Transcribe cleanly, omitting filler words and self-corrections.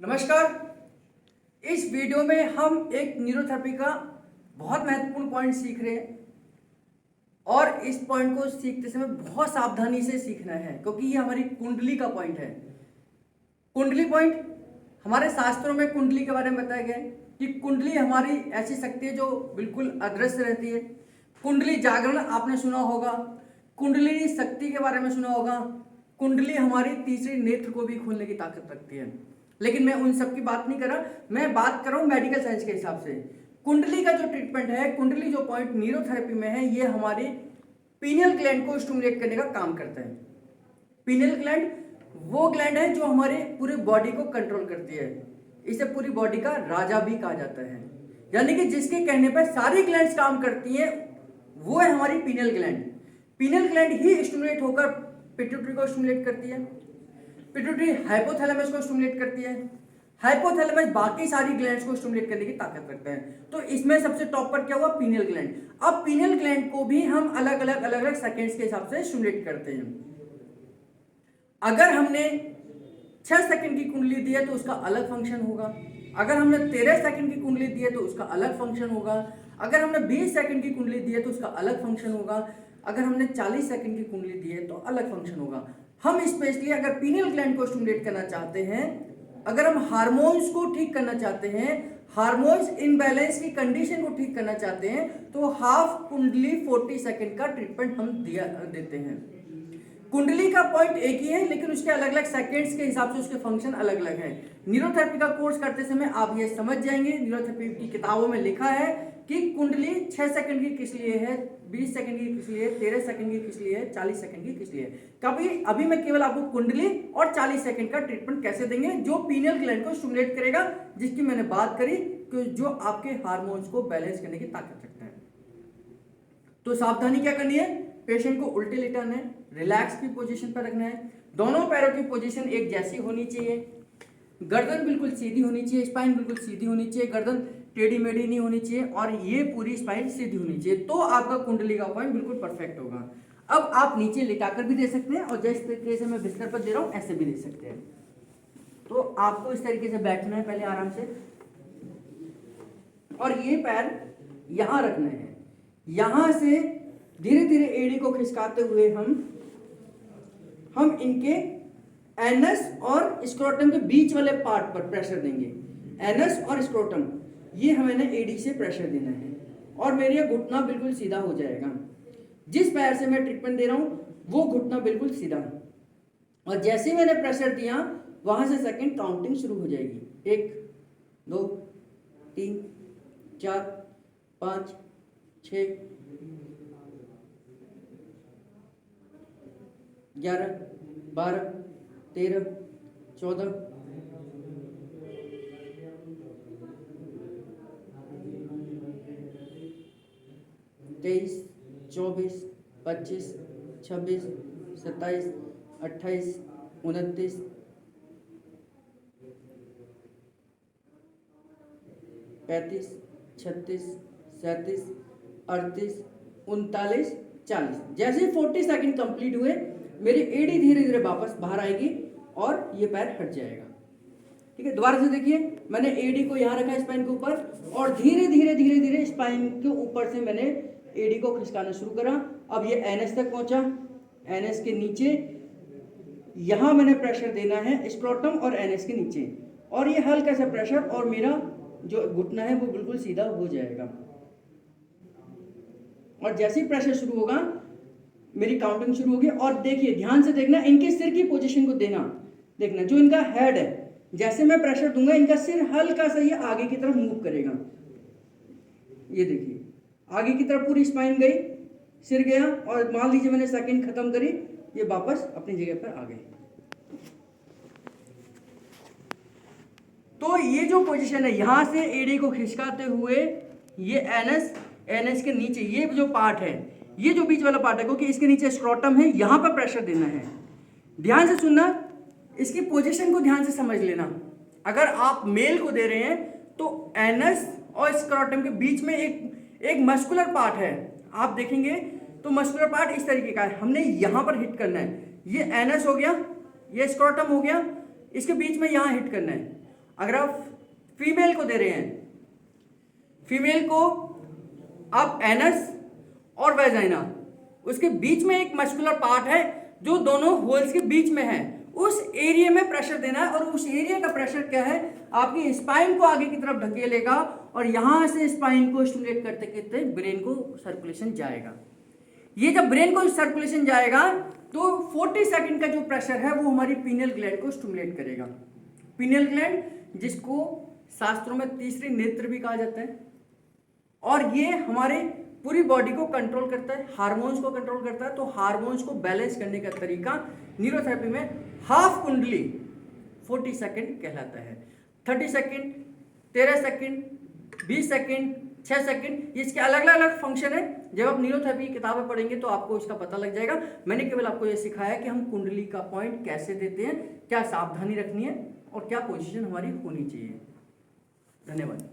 नमस्कार। इस वीडियो में हम एक न्यूरोथेरेपी का बहुत महत्वपूर्ण पॉइंट सीख रहे हैं और इस पॉइंट को सीखते समय बहुत सावधानी से सीखना है क्योंकि ये हमारी कुंडली का पॉइंट है। कुंडली पॉइंट हमारे शास्त्रों में कुंडली के बारे में बताया गया है कि कुंडली हमारी ऐसी शक्ति है जो बिल्कुल अदृश्य रहती है। कुंडली जागरण आपने सुना होगा, कुंडली शक्ति के बारे में सुना होगा। कुंडली हमारी तीसरी नेत्र को भी खोलने की ताकत रखती है, लेकिन मैं उन सब की बात नहीं कर रहा। मैं बात कर रहा हूं मेडिकल साइंस के हिसाब से। कुंडली का जो ट्रीटमेंट है, कुंडली जो पॉइंट न्यूरोथेरेपी में है, ये हमारे पीनियल ग्लैंड को स्टिमुलेट करने का काम करता है। पीनियल ग्लैंड वो ग्लैंड है जो हमारे पूरे बॉडी को कंट्रोल करती है। इसे पूरी बॉडी का राजा भी कहा जाता है, यानी कि जिसके कहने पर सारी ग्लैंड्स काम करती हैं, वो है हमारी पीनियल ग्लैंड। पीनियल ग्लैंड ही स्टिमुलेट होकर पिट्यूटरी को स्टिमुलेट करती है, पिट्यूटरी हाइपोथैलेमस को स्टिमुलेट करती है, हाइपोथैलेमस बाकी सारी ग्लैंड्स को स्टिमुलेट करने की ताकत रखते हैं। तो इसमें सबसे टॉप पर क्या हुआ? Pineal gland. अब पीनियल ग्लैंड को भी हम अलग अलग सेकेंड्स के हिसाब से स्टिमुलेट करते हैं। अगर हमने 6 सेकंड की कुंडली दी है तो उसका अलग फंक्शन होगा। अगर हमने 13 सेकंड की कुंडली दी है तो उसका अलग फंक्शन होगा। अगर हमने 20 सेकंड की कुंडली दी है तो उसका अलग फंक्शन होगा। अगर हमने 40 सेकंड की कुंडली दी है तो अलग फंक्शन होगा। हम स्पेशली अगर पीनियल ग्लैंड को स्टिमुलेट करना चाहते हैं, अगर हम हार्मोन्स को ठीक करना चाहते हैं, हार्मोन्स इनबैलेंस की कंडीशन को ठीक करना चाहते हैं, तो हाफ कुंडली 40 सेकंड का ट्रीटमेंट हम देते हैं। कुंडली का पॉइंट एक ही है, लेकिन उसके अलग अलग सेकंड्स के हिसाब से उसके फंक्शन अलग अलग हैं। न्यूरोथेरेपी का कोर्स करते समय आप ये समझ जाएंगे। न्यूरोथेरेपी की किताबों में लिखा है कि कुंडली 6 सेकंड की किस लिए है, 20 सेकंड की किस लिए, 13 सेकंड की किस लिए है, 40 सेकंड की किस लिए है। कभी अभी मैं केवल आपको कुंडली और 40 सेकंड का ट्रीटमेंट कैसे देंगे जो पीनियल ग्लैंड को स्टिमुलेट करेगा, जिसकी मैंने बात करी कि जो आपके हार्मोन्स को बैलेंस करने की ताकत रखता है। तो सावधानी क्या करनी है? पेशेंट को उल्टे लेटाना है, रिलैक्स की पोजीशन पर रखना है, दोनों पैरों की पोजीशन एक जैसी होनी चाहिए, गर्दन बिल्कुल सीधी होनी चाहिए, स्पाइन बिल्कुल सीधी होनी चाहिए, गर्दन टेढ़ी मेढ़ी नहीं होनी चाहिए और ये पूरी स्पाइन सीधी होनी चाहिए। तो आपका कुंडली का पॉइंट बिल्कुल परफेक्ट होगा। अब आप नीचे लिटाकर भी दे सकते हैं और जिस तरीके से मैं बिस्तर पर दे रहा हूं ऐसे भी दे सकते हैं। तो आपको इस तरीके से बैठना है पहले आराम से, और ये पैर यहां रखना है। यहां से धीरे धीरे एड़ी को खिसकाते हुए हम इनके एनस और स्क्रोटम के बीच वाले पार्ट पर प्रेशर देंगे। एनस और स्क्रोटम, ये हमें एडी से प्रेशर देना है और मेरा घुटना बिल्कुल सीधा हो जाएगा। जिस पैर से मैं ट्रीटमेंट दे रहा हूं वो घुटना बिल्कुल सीधा, और जैसे ही मैंने प्रेशर दिया वहां से सेकंड काउंटिंग शुरू हो जाएगी। 1 2 3 4 5 6 11 12 13 14 23 24 25 26 27 28 29 35 36 37 38 39 40। जैसे 40 सेकंड कंप्लीट हुए मेरी एडी धीरे धीरे वापस बाहर आएगी और ये पैर हट जाएगा। ठीक है, दोबारा से देखिए, मैंने एडी को यहाँ रखा स्पाइन के ऊपर और धीरे धीरे धीरे धीरे स्पाइन के ऊपर से मैंने एडी को खिसकाना शुरू करा। अब ये एनएस तक पहुंचा, एनएस के नीचे यहां मैंने प्रेशर देना है स्क्रोटम और एनएस के नीचे, और ये हल्का सा प्रेशर और मेरा जो घुटना है वो बिल्कुल सीधा हो जाएगा। और जैसे ही प्रेशर शुरू होगा मेरी काउंटिंग शुरू होगी। और देखिए, ध्यान से देखना, इनके सिर की पोजीशन को देखना, जो इनका हेड है, जैसे मैं प्रेशर दूंगा इनका सिर हल्का सा ये आगे की तरफ मूव करेगा। ये देखिए, आगे की तरफ पूरी स्पाइन गई, सिर गया, और मान लीजिए मैंने सेकंड खत्म करी, ये वापस अपनी जगह पर आ गए। तो ये जो पोजीशन है, यहां से एडी को खिसकाते हुए ये एनएस के नीचे ये जो पार्ट है, ये जो बीच वाला पार्ट है, क्योंकि इसके नीचे स्क्रोटम है, यहां पर प्रेशर देना है। ध्यान से सुनना, इसकी पोजीशन को ध्यान से समझ लेना। अगर आप मेल को दे रहे हैं तो एनस और स्क्रोटम के बीच में एक मस्कुलर पार्ट है, आप देखेंगे तो मस्कुलर पार्ट इस तरीके का है, हमने यहां पर हिट करना है। ये एनस हो गया, ये स्क्रोटम हो गया, इसके बीच में यहां हिट करना है। अगर आप फीमेल को दे रहे हैं, फीमेल को आप एनस और वेजाइना, उसके बीच में एक मस्कुलर पार्ट है जो दोनों होल्स के बीच में है, उस एरिया में प्रेशर देना है। और उस एरिया का प्रेशर क्या है, आपकी स्पाइन को आगे की तरफ ढकेलेगा और यहां से स्पाइन को स्टिमुलेट करते करते ब्रेन को सर्कुलेशन जाएगा। ये जब ब्रेन को सर्कुलेशन जाएगा तो 40 सेकंड का जो प्रेशर है वो हमारी पीनियल ग्लैंड को स्टिमुलेट करेगा। पीनियल ग्लैंड, जिसको शास्त्रों में तीसरी नेत्र भी कहा जाता है, और ये हमारे पूरी बॉडी को कंट्रोल करता है, हार्मोन्स को कंट्रोल करता है। तो हार्मोन्स को बैलेंस करने का तरीका न्यूरोथेरेपी में हाफ कुंडली 40 सेकंड कहलाता है। 30 सेकंड, 13 सेकंड, 20 सेकंड, 6 सेकंड, इसके अलग अलग फंक्शन है। जब आप न्यूरोथेरेपी की किताबें पढ़ेंगे तो आपको इसका पता लग जाएगा। मैंने केवल आपको यह सिखाया कि हम कुंडली का पॉइंट कैसे देते हैं, क्या सावधानी रखनी है और क्या पोजीशन हमारी होनी चाहिए। धन्यवाद।